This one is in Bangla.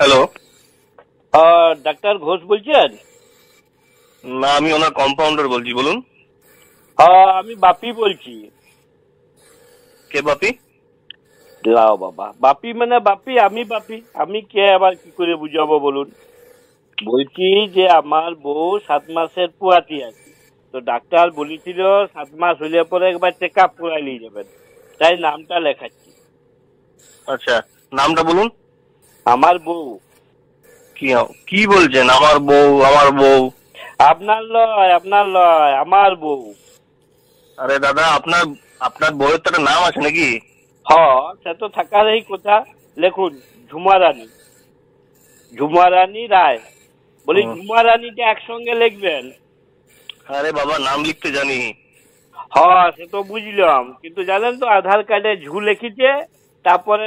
হ্যালো। ডাক্তার ঘোষ বলছেন? না, আমি ওনার কম্পাউন্ডার বলছি, বলুন। আমি বাপি বলছি। কে বাপি? লাও বাবা, বাপি মানে বাপি, আমি বাপি, আমি কে আবার কি করে বুঝাবো বলুন। বলছি যে আমার বউ 7 মাসের পুয়াতি আছে, তো ডাক্তার বলেছিল 7 মাস হইলে পরে একবার চেক আপ করাই নিয়ে যাবেন, তাই নামটা লেখাচ্ছি। আচ্ছা, নামটা বলুন। আমার বউ। কি কি বলছেন? আমার বউ, আমার বউ? আপনার লয় আমার বউ। আরে দাদা, আপনার আপনার বউয়ের তো একটা নাম আছে নাকি? সে তো থাকারই কথা। লেখুন, ঝুমা রানী, ঝুমা রানী রায়। বলি হুম। ঝুমা রানীটা একসঙ্গে লিখবেন। আরে বাবা, নাম লিখতে জানি। সে তো বুঝলাম, কিন্তু জানেন তো আধার কার্ডে ঝু লিখেছে, তারপরে